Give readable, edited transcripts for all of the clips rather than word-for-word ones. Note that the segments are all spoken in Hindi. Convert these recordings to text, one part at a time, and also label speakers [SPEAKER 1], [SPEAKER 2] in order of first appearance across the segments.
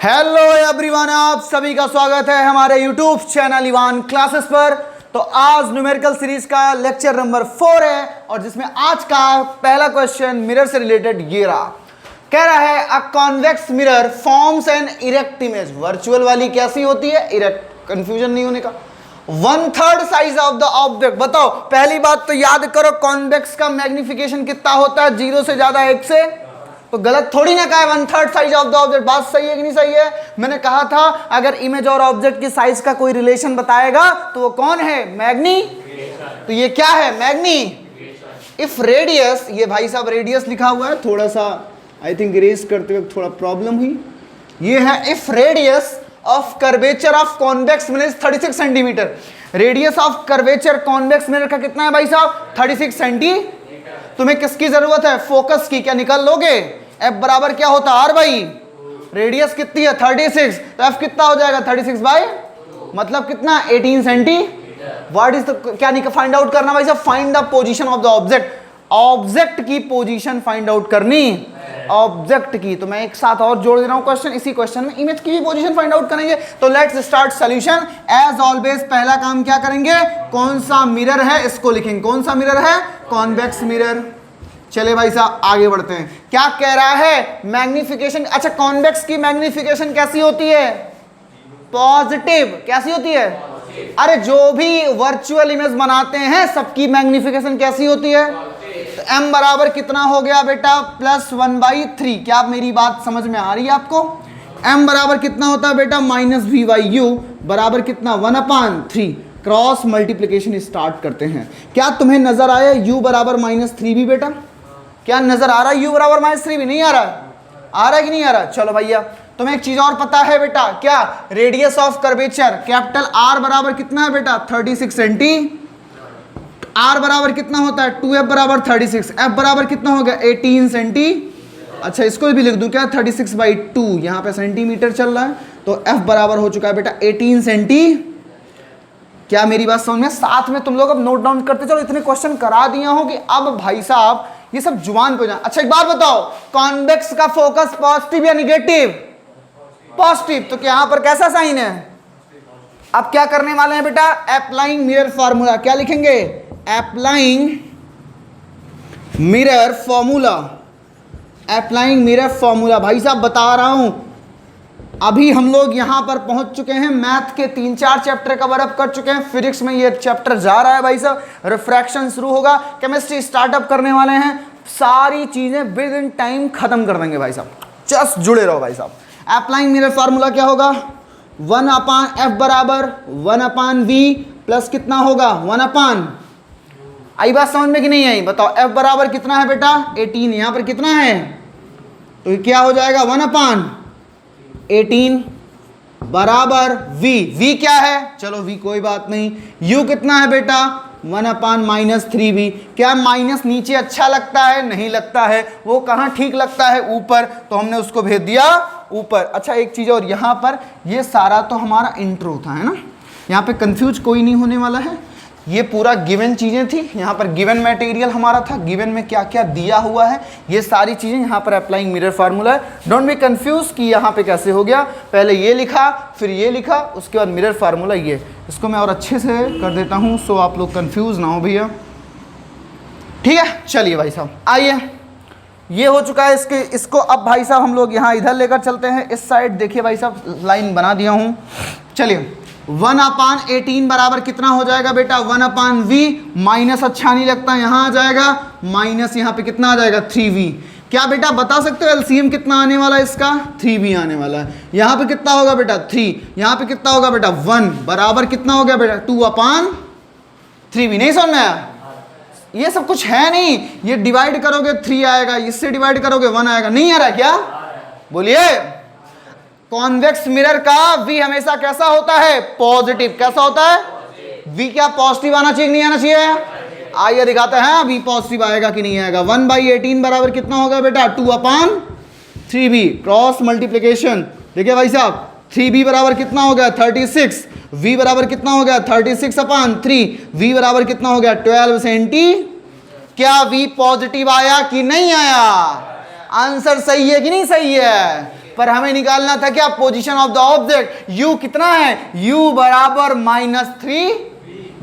[SPEAKER 1] हेलो एवरीवन, आप सभी का स्वागत है हमारे यूट्यूब चैनल इवान क्लासेस पर। तो आज न्यूमेरिकल सीरीज का लेक्चर नंबर 4 है और जिसमें आज का पहला क्वेश्चन मिरर से रिलेटेड ये रहा। कह रहा है a convex mirror forms an erect image. Virtual वाली कैसी होती है? इरेक्ट, कंफ्यूजन नहीं होने का। 1/3 साइज ऑफ द ऑब्जेक्ट। बताओ, पहली बात तो याद करो कॉन्वेक्स का मैग्निफिकेशन कितना होता है? 0 से ज्यादा 1 से, तो गलत थोड़ी ना कहा है 1/3 साइज ऑफ द ऑब्जेक्ट। बात सही है कि नहीं सही है? मैंने कहा था अगर इमेज और ऑब्जेक्ट की साइज का कोई रिलेशन बताएगा तो वो कौन है? मैग्नी। तो ये क्या है? मैग्नी। इफ रेडियस, ये भाई साहब रेडियस लिखा हुआ है, थोड़ा सा आई थिंक इरेज करते वक्त थोड़ा प्रॉब्लम हुई। ये है if radius of curvature of convex mirror 36 centimetre. Radius of curvature convex mirror का कितना है भाई साहब? 36 सेंटी। तुम्हें किसकी जरूरत है? फोकस की। क्या निकाल लोगे? F बराबर क्या होता है? R बाई रेडियस कितनी है? 36। तो F कितना हो जाएगा? 36 बाई मतलब कितना? 18 सेंटी। व्हाट इज द, क्या निकाल फाइंड आउट करना भाई साहब? Find the position of the object. Object की पोजीशन फाइंड आउट करनी, ऑब्जेक्ट की। तो मैं एक साथ और जोड़ दे रहा हूं क्वेश्चन। इसी क्वेश्चन में इमेज की भी पोजीशन फाइंड आउट करेंगे। तो let's start solution. As always पहला काम क्या करेंगे? कौन सा मिरर है इसको लिखेंगे। कौन सा मिरर है? Convex mirror. चले भाई साहब आगे बढ़ते हैं। क्या कह रहा है? मैग्निफिकेशन। अच्छा, कॉन्वेक्स की मैग्निफिकेशन कैसी होती है? पॉजिटिव। कैसी होती है? अरे जो भी वर्चुअल इमेज बनाते हैं सबकी मैग्निफिकेशन कैसी होती है? तो m बराबर कितना हो गया बेटा? +1/3। क्या मेरी बात समझ में आ रही है आपको? m बराबर कितना होता है बेटा? -v/u बराबर कितना? 1/3। क्रॉस मल्टीप्लिकेशन स्टार्ट करते हैं। क्या तुम्हें नजर आया u बराबर -3 भी बेटा? क्या नजर आ रहा है? u बराबर -3 भी नहीं आ रहा? आ रहा है कि नहीं आ रहा? चलो भैया, तुम्हें एक चीज और पता है बेटा। क्या? Radius of curvature capital R बराबर कितना है बेटा? 36 सेंटी। R बराबर कितना होता है? 2f बराबर 36। f बराबर कितना हो गया? 18 सेंटी। अच्छा, इसको भी लिख दूं क्या? 36/2। यहाँ पे सेंटीमीटर चल रहा है तो f बराबर हो चुका है बेटा 18 सेंटी। क्या मेरी बात समझ में? साथ में तुम लोग अब नोट डाउन करते चलो। इतने क्वेश्चन करा दिया हो कि अब भाई साहब ये सब जुबान पे जाए। अच्छा, एक बात बताओ, कॉन्वेक्स का फोकस पॉजिटिव या निगेटिव? पॉजिटिव। तो यहां पर कैसा साइन है? अब क्या करने वाले हैं बेटा? Applying mirror formula. क्या लिखेंगे? Applying mirror formula. Applying mirror formula. भाई साहब बता रहा हूं, अभी हम लोग यहां पर पहुंच चुके हैं। मैथ के 3-4 चैप्टर कवर अप कर चुके हैं। फिजिक्स में ये चैप्टर जा रहा है भाई साहब। रिफ्रैक्शन शुरू होगा। केमिस्ट्री स्टार्टअप करने वाले हैं। सारी चीजें विद इन टाइम खत्म कर देंगे भाई साहब। जस्ट जुड़े रहो भाई साहब। अप्लाइंग मिरर फार्मूला क्या होगा? 1/f बराबर 1/v प्लस कितना होगा? 1/। आई बात समझ में कि नहीं आई? बताओ, f बराबर कितना है बेटा? 18। यहां पर कितना है? तो क्या हो जाएगा? 1/18 बराबर v क्या है? चलो v कोई बात नहीं। u कितना है बेटा? 1/-3v। क्या माइनस नीचे अच्छा लगता है? नहीं लगता है। वो कहाँ ठीक लगता है? ऊपर। तो हमने उसको भेज दिया ऊपर। अच्छा, एक चीज और, यहाँ पर ये सारा तो हमारा इंट्रो था, है ना? यहाँ पे कंफ्यूज कोई नहीं होने वाला है। ये पूरा गिवन चीजें थी। यहाँ पर गिवन मटेरियल हमारा था। गिवन में क्या क्या दिया हुआ है ये सारी चीजें यहाँ पर अप्लाइंग मिरर फार्मूला है। डोंट बी कंफ्यूज कि यहाँ पे कैसे हो गया। पहले ये लिखा, फिर ये लिखा, उसके बाद मिरर फार्मूला। ये इसको मैं और अच्छे से कर देता हूँ सो आप लोग कंफ्यूज ना हो भैया। ठीक है, चलिए भाई साहब आइए। ये हो चुका है इसको अब भाई साहब हम लोग यहाँ इधर लेकर चलते हैं। इस साइड देखिए भाई साहब, लाइन बना दिया हूँ। चलिए, 1/18 बराबर कितना हो जाएगा बेटा? 1/v। माइनस अच्छा नहीं लगता, यहाँ आ जाएगा माइनस। यहाँ पे कितना आ जाएगा? 3v। क्या बेटा बता सकते हो एलसीएम कितना आने वाला है इसका? 3v आने वाला है। यहाँ पे कितना होगा बेटा? 3। यहाँ पे कितना होगा बेटा? 1 बराबर कितना हो गया बेटा? 2/3v। नहीं समझ में आया? ये सब कुछ है नहीं। ये डिवाइड करोगे 3 आएगा, इससे डिवाइड करोगे 1 आएगा। नहीं आ रहा क्या? बोलिए। कॉन्वेक्स मिरर का v हमेशा कैसा होता है? पॉजिटिव। कैसा होता है? v क्या पॉजिटिव आना चाहिए कि नहीं आना चाहिए? आइए दिखाते हैं v पॉजिटिव आएगा कि नहीं आएगा। 1/18 बराबर कितना होगा बेटा? 2/3v। Cross multiplication. देखिए भाई साहब, 3v बराबर कितना हो गया? 36। v बराबर कितना हो गया? 36/3। v बराबर कितना हो गया? 12 सेंटी। क्या v पॉजिटिव आया कि नहीं आया? आंसर सही है कि नहीं सही है? पर हमें निकालना था क्या, position of the object. u कितना है, u बराबर -3।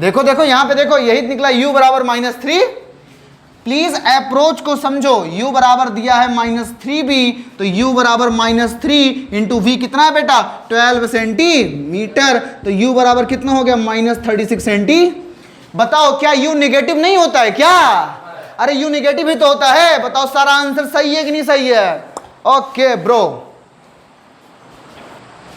[SPEAKER 1] देखो देखो यहां पे देखो, यही निकला u बराबर -3। प्लीज अप्रोच को समझो, u बराबर दिया है -3b, तो u बराबर -3 इंटू वी कितना है बेटा, 12 सेंटीमीटर। तो u बराबर कितना हो गया, -36 सेंटी। बताओ क्या u निगेटिव नहीं होता है क्या? अरे u निगेटिव ही तो होता है। बताओ सारा आंसर सही है कि नहीं सही है? Okay bro.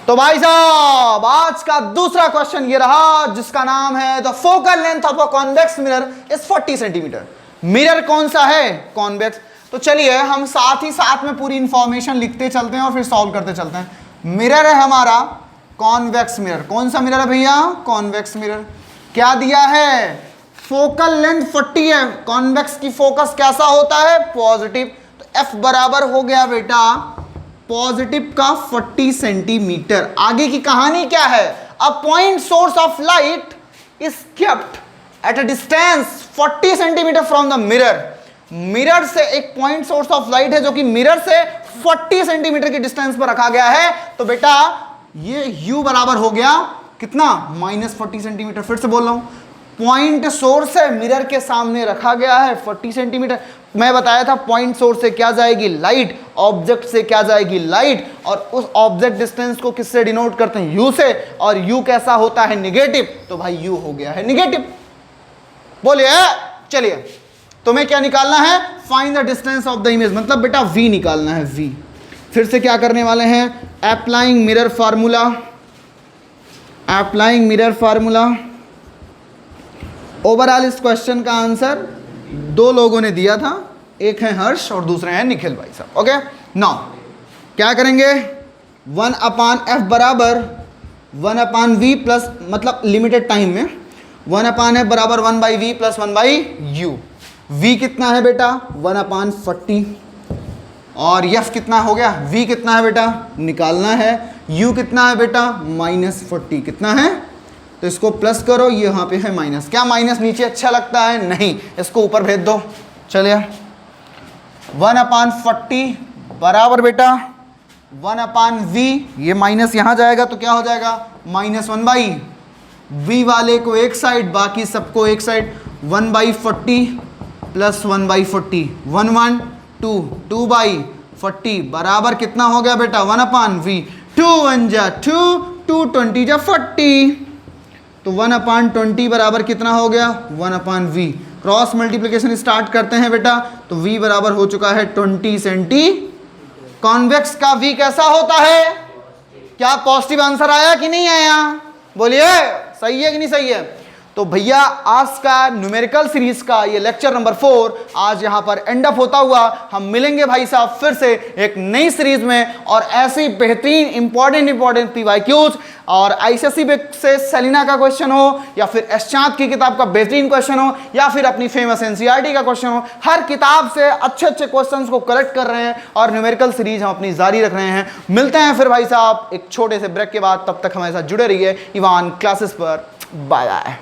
[SPEAKER 1] तो भाई साहब आज का दूसरा क्वेश्चन ये रहा, जिसका नाम है the focal length of a convex mirror is 40 centimetre. Mirror कौन सा है, कॉन्वेक्स। तो चलिए हम साथ ही साथ में पूरी इंफॉर्मेशन लिखते चलते हैं और फिर सॉल्व करते चलते हैं। मिरर है हमारा कॉन्वेक्स मिरर। कौन सा मिरर है भैया, कॉन्वेक्स मिरर। क्या दिया है, फोकल लेंथ 40 है। कॉन्वेक्स की फोकस कैसा होता है, पॉजिटिव। तो एफ बराबर हो गया बेटा पॉजिटिव का 40 सेंटीमीटर। आगे की कहानी क्या है, a point source of light is kept at a distance 40 centimetre from the mirror. Mirror से एक पॉइंट सोर्स ऑफ लाइट है जो कि मिरर से 40 सेंटीमीटर की डिस्टेंस पर रखा गया है। तो बेटा ये u बराबर हो गया कितना, -40 सेंटीमीटर। फिर से बोल रहा हूं, पॉइंट सोर्स है, मिरर के सामने रखा गया है 40 सेंटीमीटर। मैं बताया था पॉइंट सोर्स से क्या जाएगी, लाइट। ऑब्जेक्ट से क्या जाएगी, लाइट। और उस ऑब्जेक्ट डिस्टेंस को किससे डिनोट करते हैं, u से। और u कैसा होता है, निगेटिव। तो भाई u हो गया है निगेटिव। बोलिए। चलिए तुम्हें क्या निकालना है, find the distance of the image, मतलब बेटा v निकालना है, v। फिर से क्या करने वाले हैं, applying mirror formula. Applying mirror formula. Overall इस क्वेश्चन का आंसर दो लोगों ने दिया था, एक है हर्ष और दूसरे हैं निखिल भाई साहब। ओके नाउ क्या करेंगे, 1/f बराबर 1/v प्लस, मतलब लिमिटेड टाइम में 1/f बराबर 1/v प्लस 1/u। v कितना है बेटा 1/40 और f कितना हो गया, v कितना है बेटा निकालना है, u कितना है बेटा -40 कितना है। तो इसको प्लस करो, ये यहाँ पे है माइनस। क्या माइनस नीचे अच्छा लगता है, नहीं, इसको ऊपर भेज दो। चलिए 1/40 बराबर बेटा 1/v, ये माइनस यहाँ जाएगा तो क्या हो जाएगा -1/v वाले को एक साइड, बाकी सबको एक साइड। 1/40 प्लस 1/40 1 1 2 2/40 बराबर कितना हो गया बेटा 1/v। 2 1 जा 2 2 20 जा 40, तो 1/20 बराबर कितना हो गया 1/v। क्रॉस मल्टीप्लिकेशन स्टार्ट करते हैं बेटा, तो v बराबर हो चुका है 20 सेंटी। कॉन्वेक्स का v कैसा होता है, क्या पॉजिटिव आंसर आया कि नहीं आया, बोलिए सही है कि नहीं सही है। तो भैया आज का न्यूमेरिकल सीरीज का ये लेक्चर नंबर 4 आज यहाँ पर एंड अप होता हुआ। हम मिलेंगे भाई साहब फिर से एक नई सीरीज में, और ऐसी बेहतरीन इंपॉर्टेंट PYQs और ICSE से सेलिना का क्वेश्चन हो, या फिर एसचांद की किताब का बेहतरीन क्वेश्चन हो, या फिर अपनी फेमस NCERT का क्वेश्चन हो, हर किताब से अच्छे अच्छे क्वेश्चंस को कलेक्ट कर रहे हैं और न्यूमेरिकल सीरीज हम अपनी जारी रख रहे हैं। मिलते हैं फिर भाई साहब एक छोटे से ब्रेक के बाद, तब तक हमारे साथ जुड़े रहिए इवान क्लासेस पर। Bye bye.